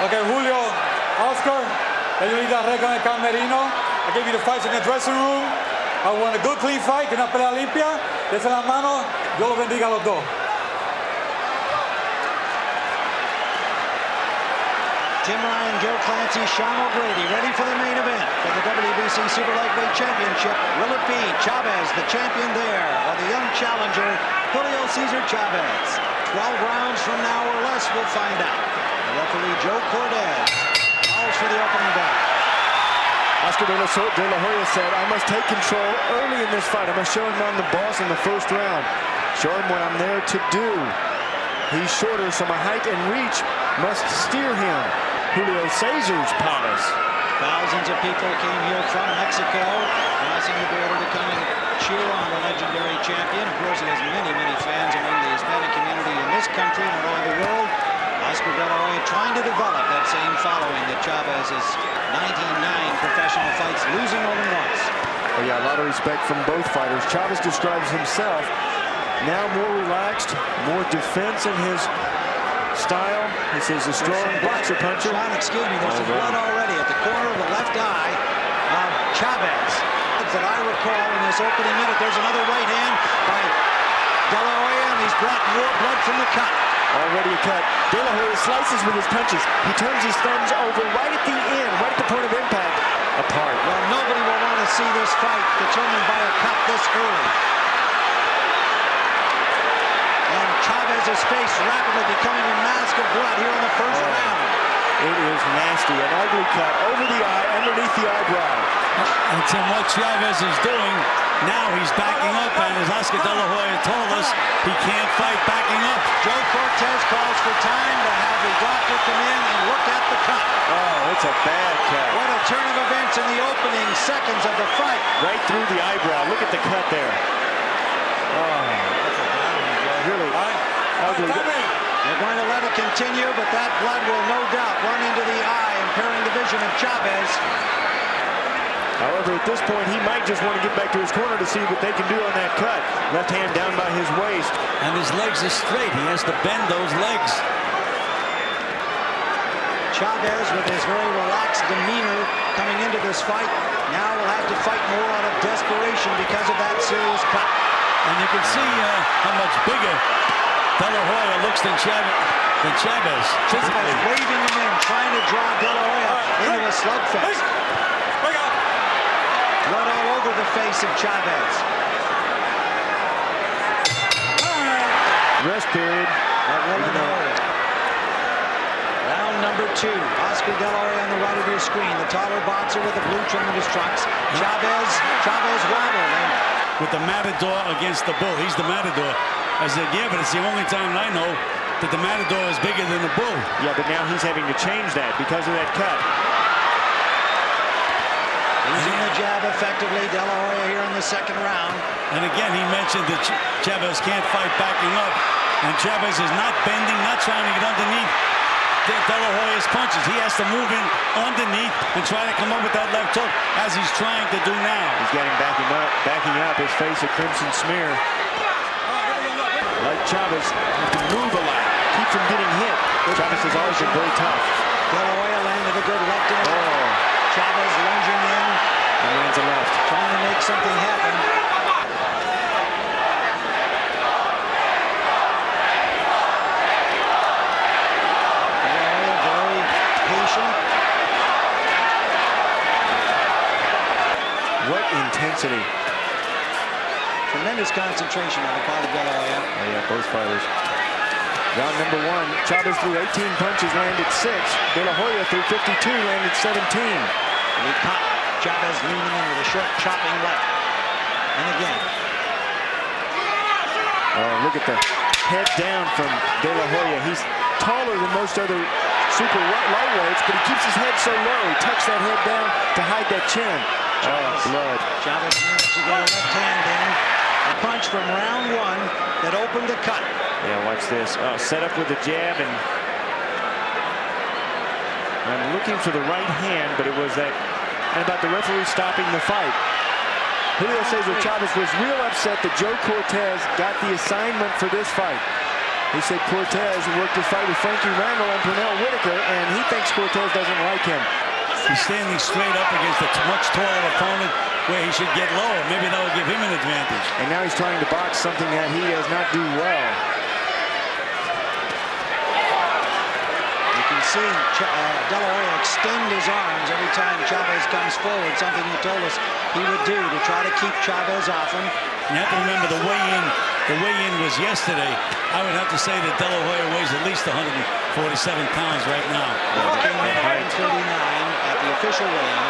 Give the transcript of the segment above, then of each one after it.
Okay, Julio, Oscar, señorita Reca en el camerino. I gave you the fights in the dressing room. I want a good, clean fight, que una pelea limpia. Desen las manos. Dios los bendiga a los dos. Tim Ryan, Gil Clancy, Sean O'Grady, ready for the main event for the WBC Super Lightweight Championship. Will it be Chavez, the champion there, or the young challenger, Julio Cesar Chavez? 12 rounds from now or less, we'll find out. The referee, Joe Cortez, calls for the opening bell. Oscar de la Hoya said, I must take control early in this fight. I must show him I'm the boss in the first round. Show him what I'm there to do. He's shorter, so my height and reach must steer him. Julio Cesar's palace. Thousands of people came here from Mexico, crossing the border to come and cheer on the legendary champion. Of course, he has many, many fans among the Hispanic community in this country and around the world. Oscar de la Hoya trying to develop that same following that Chavez's 99 professional fights, losing only once. Well, yeah, a lot of respect from both fighters. Chavez describes himself now more relaxed, more defense in his style. He says a strong boxer puncher. Sean, excuse me, there's some blood already at the corner of the left eye of Chavez. That I recall in this opening minute, there's another right hand by de la Hoya, and he's brought more blood from the cut. Already a cut. De la Hoya slices with his punches. He turns his thumbs over right at the end, right at the point of impact, apart. Well, nobody will want to see this fight determined by a cut this early. And Chavez's face rapidly becoming a mask of blood here in the first round. It is nasty. An ugly cut over the eye, underneath the eyebrow. And Tim, what Chavez is doing, now he's backing up, and as Oscar de la Hoya told us, he can't fight backing up. Joe Cortez calls for time to have the doctor come in and look at the cut. Oh, it's a bad cut. What a turn of events in the opening seconds of the fight. Right through the eyebrow. Look at the cut there. Oh, that's a bad one, really ugly. They're going to let it continue, but that blood will no doubt run into the eye, impairing the vision of Chavez. However, at this point, he might just want to get back to his corner to see what they can do on that cut. Left hand down by his waist. And his legs are straight. He has to bend those legs. Chavez, with his very relaxed demeanor coming into this fight, now will have to fight more out of desperation because of that serious cut. And you can see how much bigger de la Hoya looks than Chavez. Chavez waving him in, trying to draw de la Hoya into a slugfest. Blood all over the face of Chavez. Rest period. Round number 2. Oscar de la Hoya on the right of your screen. The taller boxer with the blue trim in his trunks. Chavez wobbled. With the Matador against the Bull. He's the Matador. I said, yeah, but it's the only time I know that the Matador is bigger than the Bull. Yeah, but now he's having to change that because of that cut. Using the jab effectively, de la Hoya here in the second round. And again, he mentioned that Chavez can't fight backing up. And Chavez is not bending, not trying to get underneath de la Hoya's punches. He has to move in underneath and try to come up with that left hook, as he's trying to do now. He's getting backing up, his face a crimson smear. Like Chavez, he can move a lot, keep from getting hit. Chavez has always been very tough. De la Hoya landed a good left and right. Chavez lunging in. And lands a left. Trying to make something happen. De la Hoya very patient. What intensity. Tremendous concentration on the part of de la Hoya. Oh yeah, both fighters. Round number 1, Chavez threw 18 punches, landed 6. De la Hoya threw 52, landed 17. He caught Chavez leaning in with a short chopping left. And again. Oh, look at the head down from De La Hoya. He's taller than most other super lightweights, but he keeps his head so low. He tucks that head down to hide that chin. Blood. Chavez managed to get a left hand in. A punch from round 1 that opened the cut. Yeah, watch this. Set up with the jab, and I'm looking for the right hand, but it was that, and about the referee stopping the fight. Julio Cesar Chavez was real upset that Joe Cortez got the assignment for this fight. He said Cortez worked his fight with Frankie Randall and Pernell Whitaker, and he thinks Cortez doesn't like him. He's standing straight up against a much taller opponent where he should get lower. Maybe that will give him an advantage. And now he's trying to box something that he does not do well. You can see De La Hoya extend his arms every time Chavez comes forward, something he told us he would do to try to keep Chavez off him. You have to remember the weigh-in was yesterday. I would have to say that De La Hoya weighs at least 147 pounds right now. He came in at 139 at the official weigh-in.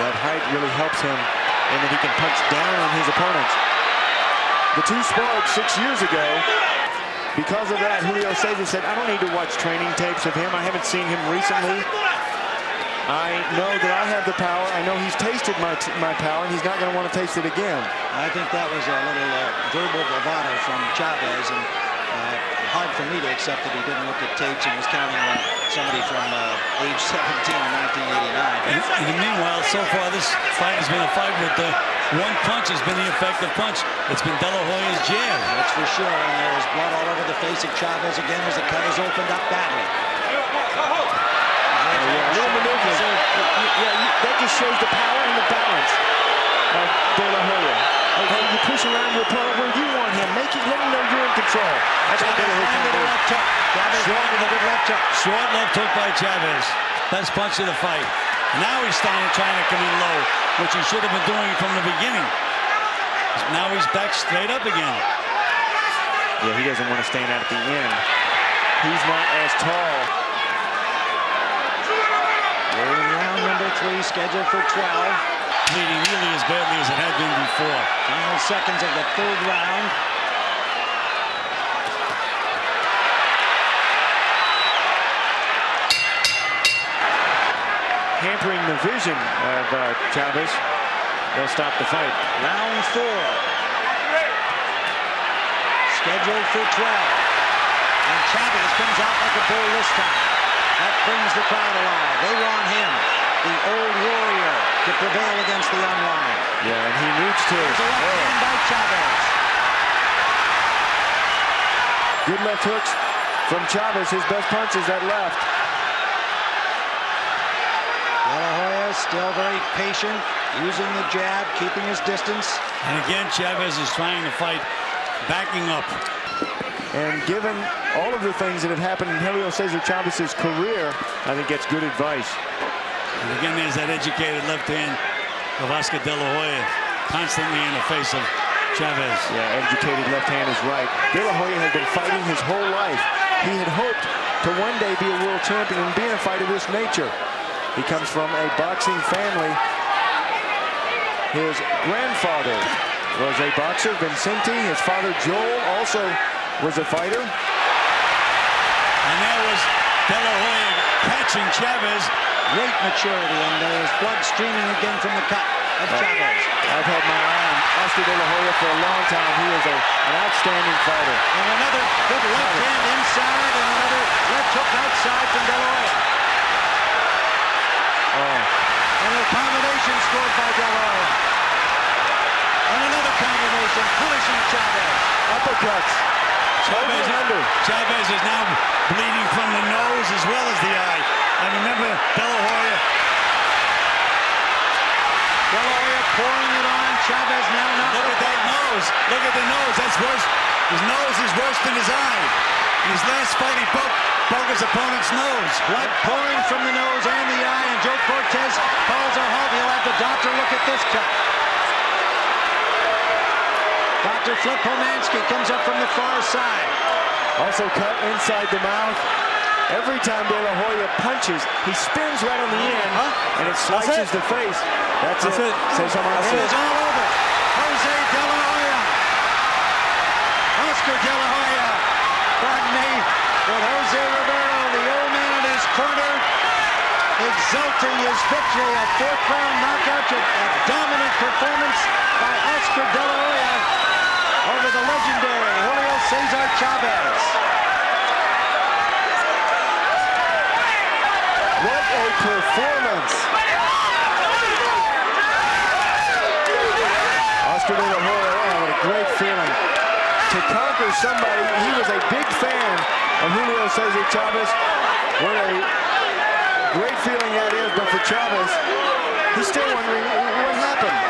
That height really helps him, and that he can punch down on his opponents. The two sparred 6 years ago. Because of that, Julio Cesar said, I don't need to watch training tapes of him. I haven't seen him recently. I know that I have the power. I know he's tasted my power, and he's not going to want to taste it again. I think that was a little verbal bravado from Chavez, and hard for me to accept that he didn't look at tapes and was counting on somebody from age 17 in 1989. And meanwhile, so far this fight has been a fight with the one punch has been the effective punch. It's been De La Hoya's jab. That's for sure, and there was blood all over the face of Chavez again as the cut has opened up badly. That just shows the power and the balance of De La Hoya. You push around your opponent where you want him. Let him know you're in control. That's what De La Hoya can do. Short left hook by Chavez. Best punch of the fight. Now he's trying to come in low, which he should have been doing from the beginning. Now he's back straight up again. Yeah, he doesn't want to stand out at the end. He's not as tall. We're in round number 3, scheduled for 12. Bleeding nearly as badly as it had been before. Final seconds of the 3rd round. Hampering the vision of Chavez. They'll stop the fight. Round 4. Scheduled for 12. And Chavez comes out like a bull this time. That brings the crowd alive. They want him, the old warrior, to prevail against the unwanted. Yeah, and he needs to. There's a left hand by Chavez. Good left hooks from Chavez. His best punch is that left. De La Hoya still very patient, using the jab, keeping his distance. And again, Chavez is trying to fight, backing up. And given all of the things that have happened in Julio Cesar Chavez's career, I think that's good advice. And again, there's that educated left hand of Oscar De La Hoya, constantly in the face of Chavez. Yeah, educated left hand is right. De La Hoya has been fighting his whole life. He had hoped to one day be a world champion and be in a fight of this nature. He comes from a boxing family. His grandfather was a boxer, Vincente. His father, Joel, also was a fighter. And there was De La Hoya catching Chavez. Great maturity, and there's blood streaming again from the cut of Chavez. I've had my eye on Oscar De La Hoya for a long time. He is an outstanding fighter. And another good left hand inside, and another left hook outside from De La Hoya. And a combination scored by De La Hoya. And another combination, punishing Chavez. Uppercuts. Chavez is now bleeding from the nose as well as the eye. And remember, De La Hoya. De La Hoya pouring it on. Chavez now not. Look at that nose. Look at the nose. That's worse. His nose is worse than his eye. In his last fight, he broke his opponent's nose. Blood pouring from the nose and the eye, and Joe Cortez calls a halt. He'll have the doctor look at this cut. Dr. Flip Pomansky comes up from the far side. Also cut inside the mouth. Every time De La Hoya punches, he spins right on the end, and it slices the face. That's it. Say something else. It is all over. Jose De La Hoya. Oscar De La Hoya. Pardon me. With Jose Rivero, the old man in his corner, exulting his victory, a 4th round knockout, a dominant performance by Oscar De La Hoya over the legendary Julio Cesar Chavez. What a performance! Oscar De La Hoya, what a great feeling to conquers somebody. He was a big fan of Julio Cesar Chavez. What a great feeling that is, but for Chavez, he's still wondering what happened.